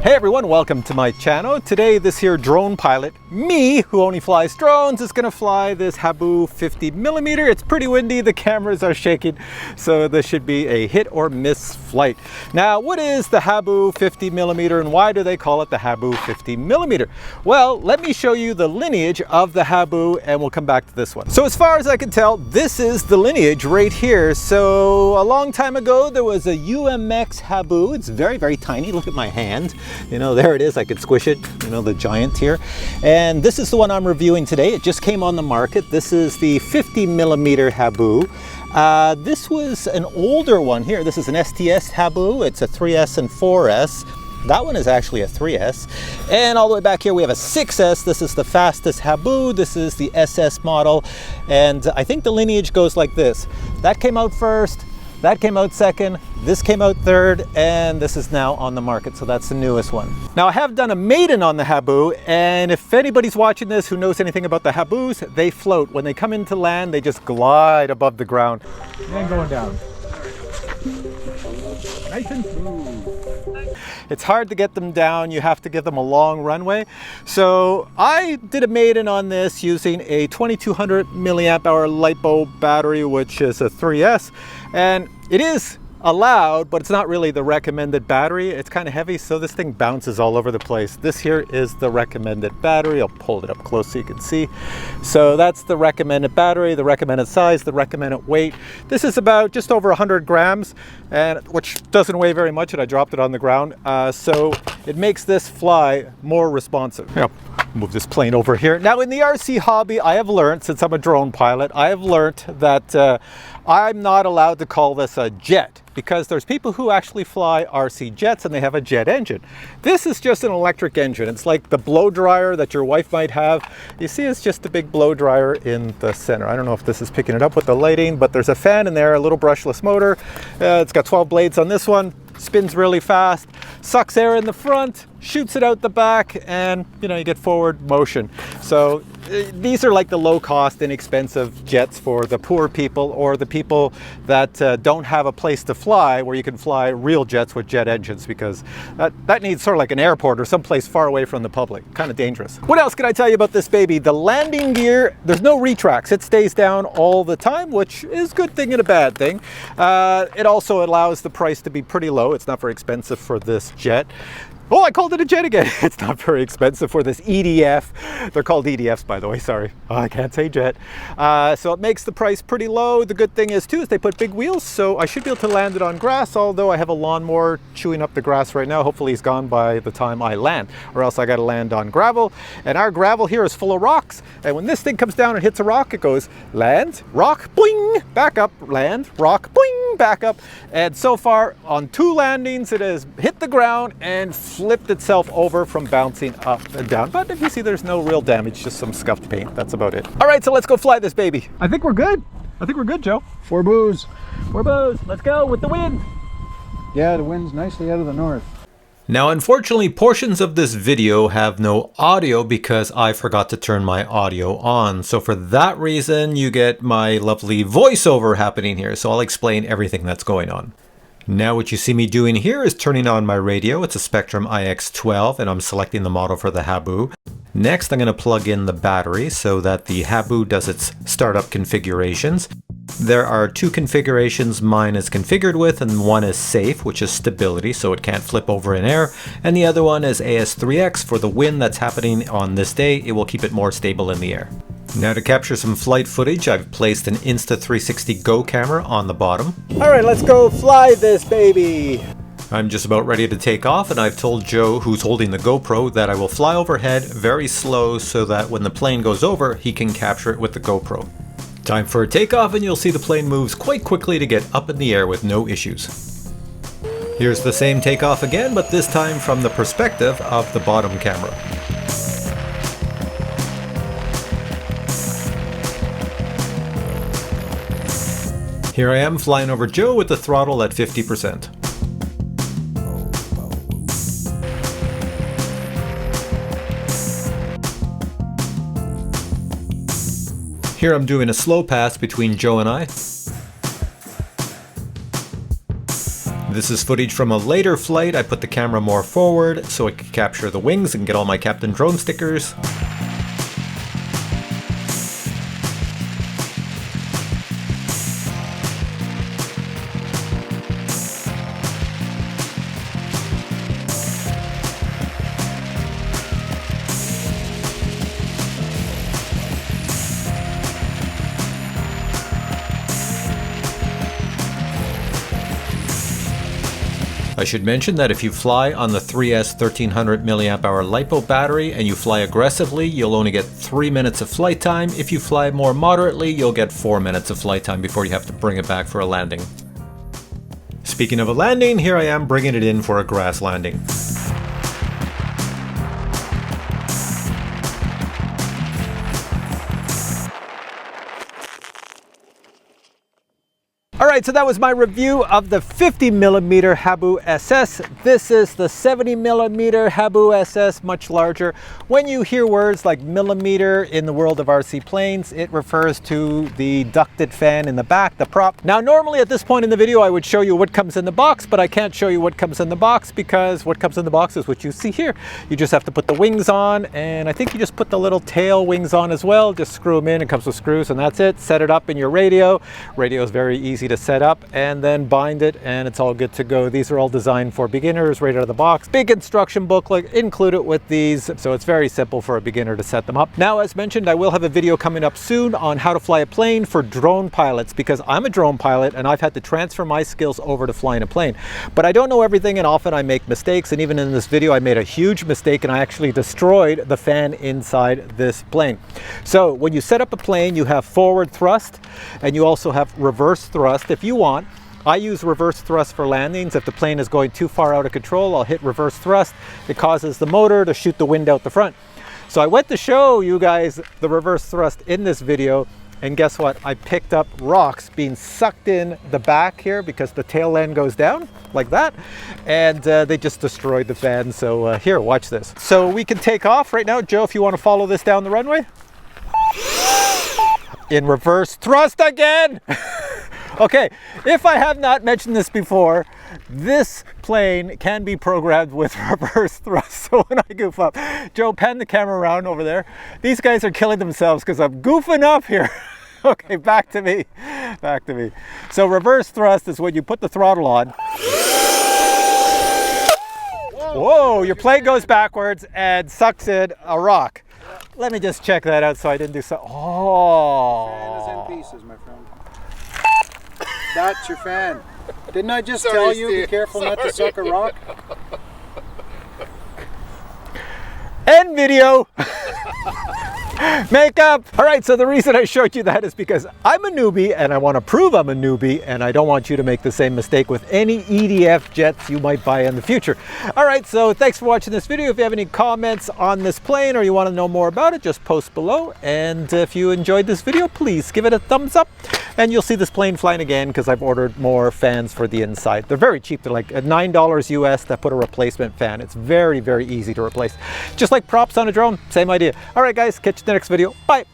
Hey everyone, welcome to my channel. Today this here drone pilot, me, who only flies drones, is gonna fly this HABU 50mm. It's pretty windy, the cameras are shaking, so this should be a hit or miss flight. Now, what is the HABU 50mm and why do they call it the HABU 50mm? Well, let me show you the lineage of the HABU and we'll come back to this one. So as far as I can tell, this is the lineage right here. So a long time ago, there was a UMX HABU. It's very, very tiny. Look at my hand. You know, there it is. I could squish it, you know, the giant here. And this is the one I'm reviewing today. It just came on the market. This is the 50mm HABU. This was an older one here. This is an STS HABU. It's a 3S and 4S. That one is actually a 3S. And all the way back here we have a 6S. This is the fastest HABU. This is the SS model. And I think the lineage goes like this. That came out first. That came out second, this came out third, and this is now on the market, so that's the newest one. Now I have done a maiden on the HABU, and if anybody's watching this who knows anything about the HABUs, they float. When they come into land, they just glide above the ground. And going down. Nice and smooth. It's hard to get them down, you have to give them a long runway. So I did a maiden on this using a 2200 milliamp hour LiPo battery, which is a 3S. And it is allowed, but it's not really the recommended battery. It's kind of heavy, so this thing bounces all over the place. This here is the recommended battery. I'll pull it up close so you can see. So that's the recommended battery, the recommended size, the recommended weight. This is about just over 100 grams, and which doesn't weigh very much, and I dropped it on the ground. So it makes this fly more responsive. Yep. Move this plane over here. Now in the RC hobby, I have learned, since I'm a drone pilot, I have learned that I'm not allowed to call this a jet, because there's people who actually fly RC jets and they have a jet engine. This is just an electric engine. It's like the blow dryer that your wife might have. You see, it's just a big blow dryer in the center. I don't know if this is picking it up with the lighting, but there's a fan in there, a little brushless motor. It's got 12 blades on this one, spins really fast, sucks air in the front, shoots it out the back, and you know, you get forward motion. So these are like the low cost, inexpensive jets for the poor people or the people that don't have a place to fly where you can fly real jets with jet engines, because that needs sort of like an airport or someplace far away from the public. Kind of dangerous. What else can I tell you about this baby? The landing gear, there's no retracts. It stays down all the time, which is a good thing and a bad thing. It also allows the price to be pretty low. It's not very expensive for this jet. Oh, I called it a jet again. It's not very expensive for this EDF. They're called EDFs, by the way, sorry. Oh, I can't say jet. So it makes the price pretty low. The good thing is too, is they put big wheels, so I should be able to land it on grass, although I have a lawnmower chewing up the grass right now. Hopefully he's gone by the time I land, or else I gotta land on gravel. And our gravel here is full of rocks. And when this thing comes down and hits a rock, it goes land, rock, boing, back up, land, rock, boing, back up. And so far on 2 landings, it has hit the ground and flipped itself over from bouncing up and down. But if you see, there's no real damage, just some scuffed paint. That's about it. All right, so let's go fly this baby. I think we're good. I think we're good, Joe. 4 boos. 4 boos. Let's go with the wind. Yeah, the wind's nicely out of the north. Now, unfortunately, portions of this video have no audio because I forgot to turn my audio on. So for that reason, you get my lovely voiceover happening here. So I'll explain everything that's going on. Now what you see me doing here is turning on my radio. It's a Spektrum IX12 and I'm selecting the model for the HABU. Next, I'm going to plug in the battery so that the HABU does its startup configurations. There are 2 configurations mine is configured with, and one is safe, which is stability, so it can't flip over in air, and the other one is AS3X for the wind that's happening on this day. It will keep it more stable in the air. Now to capture some flight footage, I've placed an Insta360 Go camera on the bottom. All right, let's go fly this baby. I'm just about ready to take off, and I've told Joe, who's holding the GoPro, that I will fly overhead very slow so that when the plane goes over, he can capture it with the GoPro. Time for a takeoff, and you'll see the plane moves quite quickly to get up in the air with no issues. Here's the same takeoff again, but this time from the perspective of the bottom camera. Here I am flying over Joe with the throttle at 50%. Here I'm doing a slow pass between Joe and I. This is footage from a later flight. I put the camera more forward so it could capture the wings and get all my Captain Drone stickers. I should mention that if you fly on the 3S 1300 mAh LiPo battery and you fly aggressively, you'll only get 3 minutes of flight time. If you fly more moderately, you'll get 4 minutes of flight time before you have to bring it back for a landing. Speaking of a landing, here I am bringing it in for a grass landing. Alright, so that was my review of the 50mm HABU SS. This is the 70mm HABU SS, much larger. When you hear words like millimeter in the world of RC planes, it refers to the ducted fan in the back, the prop. Now normally at this point in the video I would show you what comes in the box, but I can't show you what comes in the box because what comes in the box is what you see here. You just have to put the wings on, and I think you just put the little tail wings on as well. Just screw them in, it comes with screws, and that's it. Set it up in your radio. Radio is very easy to set up, and then bind it, and it's all good to go. These are all designed for beginners right out of the box. Big instruction booklet included with these, so it's very simple for a beginner to set them up. Now, as mentioned, I will have a video coming up soon on how to fly a plane for drone pilots, because I'm a drone pilot and I've had to transfer my skills over to flying a plane. But I don't know everything, and often I make mistakes, and even in this video I made a huge mistake and I actually destroyed the fan inside this plane. So when you set up a plane, you have forward thrust and you also have reverse thrust if you want. I use reverse thrust for landings. If the plane is going too far out of control, I'll hit reverse thrust. It causes the motor to shoot the wind out the front. So I went to show you guys the reverse thrust in this video, and guess what? I picked up rocks being sucked in the back here because the tail end goes down like that, and they just destroyed the fan. So here, watch this. So we can take off right now. Joe, if you want to follow this down the runway. In reverse thrust again. Okay, if I have not mentioned this before, this plane can be programmed with reverse thrust. So when I goof up, Joe, pan the camera around over there. These guys are killing themselves because I'm goofing up here. Okay, back to me, back to me. So reverse thrust is when you put the throttle on. Whoa, your plane goes backwards and sucks in a rock. Let me just check that out so I didn't do so. Oh. Fan is in pieces, my friend. That's your fan. Didn't I just tell you, Steve, be careful not to suck a rock? End video. Makeup. All right, so the reason I showed you that is because I'm a newbie and I want to prove I'm a newbie, and I don't want you to make the same mistake with any EDF jets you might buy in the future. All right, so thanks for watching this video. If you have any comments on this plane or you want to know more about it, just post below. And if you enjoyed this video, please give it a thumbs up, and you'll see this plane flying again because I've ordered more fans for the inside. They're very cheap. They're like $9 US to put a replacement fan. It's very, very easy to replace. Just like props on a drone, same idea. All right, guys, catch you in the next video. Bye.